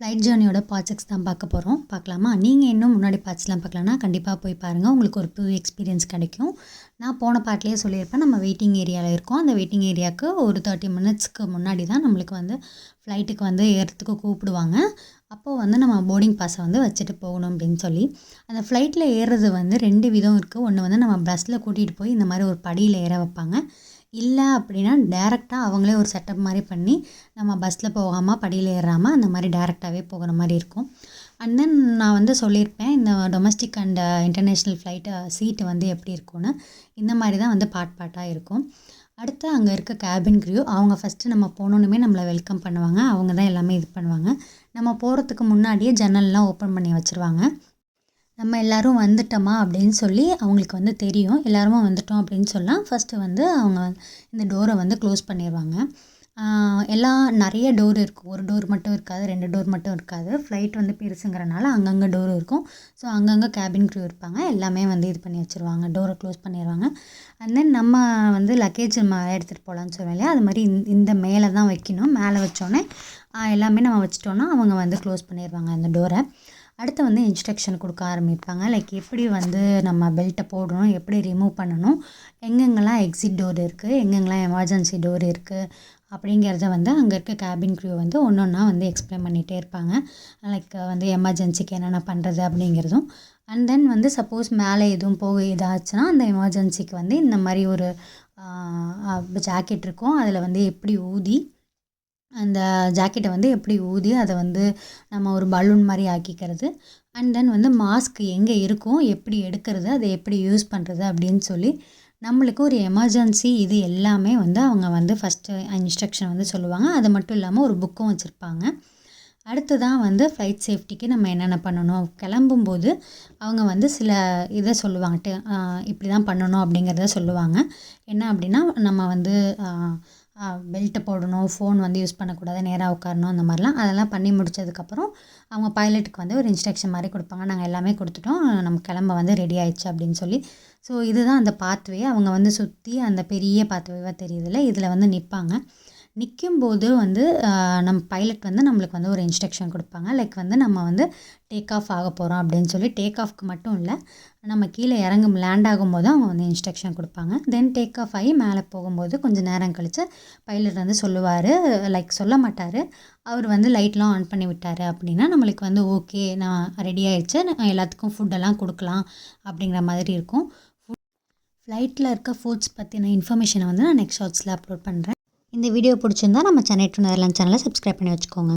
Flight ஜேர்னியோட part 6 தான் பார்க்க போகிறோம். பார்க்கலாமா? நீங்கள் இன்னும் முன்னாடி பார்ட்ஸ்லாம் பார்க்கலன்னா கண்டிப்பாக போய் பாருங்கள். உங்களுக்கு ஒரு புது எக்ஸ்பீரியன்ஸ் கிடைக்கும். நான் போன பார்ட்லேயே சொல்லியிருப்பேன், நம்ம வெயிட்டிங் ஏரியாவில் இருக்கோம். அந்த வெயிட்டிங் ஏரியாவுக்கு ஒரு 30 மினிட்ஸ்க்கு முன்னாடி தான் நம்மளுக்கு வந்து ஃப்ளைட்டுக்கு வந்து ஏறத்துக்கு கூப்பிடுவாங்க. அப்போது வந்து நம்ம போர்டிங் பாஸை வந்து வச்சுட்டு போகணும் அப்படின்னு சொல்லி. அந்த ஃப்ளைட்டில் ஏறுறது வந்து 2 விதம் இருக்குது. ஒன்று வந்து நம்ம பஸ்ஸில் கூட்டிகிட்டு போய் இந்த மாதிரி ஒரு படியில் ஏற வைப்பாங்க. இல்லை அப்படின்னா டேரெக்டாக அவங்களே ஒரு செட்டப் மாதிரி பண்ணி நம்ம பஸ்ஸில் போகாமல் படியில் ஏறாமல் அந்த மாதிரி டேரெக்டாகவே போகிற மாதிரி இருக்கும். அண்ட் தென் நான் வந்து சொல்லியிருப்பேன், இந்த டொமஸ்டிக் அண்ட் இன்டர்நேஷ்னல் ஃப்ளைட்டு சீட்டு வந்து எப்படி இருக்கும்னு. இந்த மாதிரி தான் வந்து பார்ட்டாக இருக்கும். அடுத்து அங்கே இருக்க கேபின் க்ரூ, அவங்க ஃபஸ்ட்டு நம்ம போனோன்னுமே நம்மளை வெல்கம் பண்ணுவாங்க. அவங்க தான் எல்லாமே இது பண்ணுவாங்க. நம்ம போகிறதுக்கு முன்னாடியே ஜன்னல்லாம் ஓப்பன் பண்ணி வச்சுருவாங்க. நம்ம எல்லோரும் வந்துட்டோமா அப்படின்னு சொல்லி அவங்களுக்கு வந்து தெரியும். எல்லாருமே வந்துட்டோம் அப்படின்னு சொல்லலாம். ஃபஸ்ட்டு வந்து அவங்க இந்த டோரை வந்து க்ளோஸ் பண்ணிடுவாங்க. நிறைய டோர் இருக்கும். ஒரு டோர் மட்டும் இருக்காது, 2 டோர் மட்டும் இருக்காது. ஃப்ளைட் வந்து பெருசுங்கிறனால அங்கங்கே டோர் இருக்கும். ஸோ அங்கங்கே கேபின் க்ரூ இருப்பாங்க. எல்லாமே வந்து இது பண்ணி வச்சுருவாங்க, டோரை க்ளோஸ் பண்ணிடுவாங்க. அண்ட் தென் நம்ம வந்து லக்கேஜ் எடுத்துகிட்டு போகலான்னு சொல்லுவோம் இல்லையா, அது மாதிரி இந்த மேலே தான் வைக்கணும். மேலே வச்சோடனே எல்லாமே நம்ம வச்சிட்டோன்னா அவங்க வந்து க்ளோஸ் பண்ணிடுவாங்க அந்த டோரை. அடுத்து வந்து இன்ஸ்ட்ரக்ஷன் கொடுக்க ஆரம்பிப்பாங்க. லைக் எப்படி வந்து நம்ம பெல்ட்டை போடணும், எப்படி ரிமூவ் பண்ணணும், எங்கெங்கெல்லாம் எக்ஸிட் டோர் இருக்குது, எங்கெங்கெல்லாம் எமர்ஜென்சி டோர் இருக்குது அப்படிங்கிறத வந்து அங்கே இருக்க கேபின் க்ரூ வந்து ஒன்று ஒன்றா வந்து எக்ஸ்பிளைன் பண்ணிகிட்டே இருப்பாங்க. லைக் வந்து எமர்ஜென்சிக்கு என்னென்ன பண்ணுறது அப்படிங்கிறதும். அண்ட் தென் வந்து சப்போஸ் மேலே எதுவும் போக இதாச்சுன்னா அந்த எமர்ஜென்சிக்கு வந்து இந்த மாதிரி ஒரு ஜாக்கெட் இருக்கும். அதில் வந்து எப்படி ஊதி அந்த ஜாக்கெட்டை வந்து எப்படி ஊதி அதை வந்து நம்ம ஒரு பலூன் மாதிரி ஆக்கிக்கிறது. அண்ட் தென் வந்து மாஸ்க் எங்கே இருக்கும், எப்படி எடுக்கிறது, அதை எப்படி யூஸ் பண்ணுறது அப்படின்னு சொல்லி நம்மளுக்கு ஒரு எமர்ஜென்சி இது எல்லாமே வந்து அவங்க வந்து ஃபஸ்ட்டு இன்ஸ்ட்ரக்ஷன் வந்து சொல்லுவாங்க. அது மட்டும் இல்லாமல் ஒரு புக்கும் வச்சுருப்பாங்க. அடுத்து தான் வந்து ஃப்ளைட் சேஃப்டிக்கு நம்ம என்னென்ன பண்ணணும், கிளம்பும்போது அவங்க வந்து சில இதை சொல்லுவாங்க, இப்படி தான் பண்ணணும் அப்படிங்கிறத சொல்லுவாங்க. என்ன அப்படின்னா, நம்ம வந்து பெல்ட்டை போடணும், ஃபோன் வந்து யூஸ் பண்ணக்கூடாது, நேராக உட்காரணும், அந்த மாதிரிலாம். அதெல்லாம் பண்ணி முடித்ததுக்கப்புறம் அவங்க பைலட்டுக்கு வந்து ஒரு இன்ஸ்ட்ரக்ஷன் மாதிரி கொடுப்பாங்க. நாங்கள் எல்லாமே கொடுத்துட்டோம், நம்ம கிளம்ப வந்து ரெடி ஆயிடுச்சு அப்படின்னு சொல்லி. ஸோ இதுதான் அந்த பாத்வே. அவங்க வந்து சுற்றி அந்த பெரிய பாத்வேவாக தெரியுதுல்ல, இதில் வந்து நிற்பாங்க. நிற்கும்போது வந்து நம்ம பைலட் வந்து நம்மளுக்கு வந்து ஒரு இன்ஸ்ட்ரக்ஷன் கொடுப்பாங்க. லைக் வந்து நம்ம வந்து டேக் ஆஃப் ஆக போகிறோம் அப்படின்னு சொல்லி. டேக் ஆஃப்க்கு மட்டும் இல்லை, நம்ம கீழே லேண்ட் ஆகும்போது அவங்க வந்து இன்ஸ்ட்ரக்ஷன் கொடுப்பாங்க. தென் டேக் ஆஃப் ஆகி மேலே போகும்போது கொஞ்சம் நேரம் கழித்து பைலட் வந்து சொல்லுவார். லைக் சொல்ல மாட்டார், அவர் வந்து லைட்லாம் ஆன் பண்ணி விட்டார் அப்படின்னா நம்மளுக்கு வந்து ஓகே, நான் ரெடி ஆகிடுச்சு, எல்லாத்துக்கும் ஃபுட்டெல்லாம் கொடுக்கலாம் அப்படிங்கிற மாதிரி இருக்கும். ஃப்ளைட்டில் இருக்க ஃபுட்ஸ் பற்றின இன்ஃபர்மேஷனை வந்து நான் நெக்ஸ்ட் ஷார்ட்ஸில் அப்லோட் பண்ணுறேன். இந்த வீடியோ பிடிச்சிருந்தா நம்ம சென்னை டு நெதர்லாந்து சேனலை சப்ஸ்கிரைப் பண்ணி வச்சுக்கோங்க.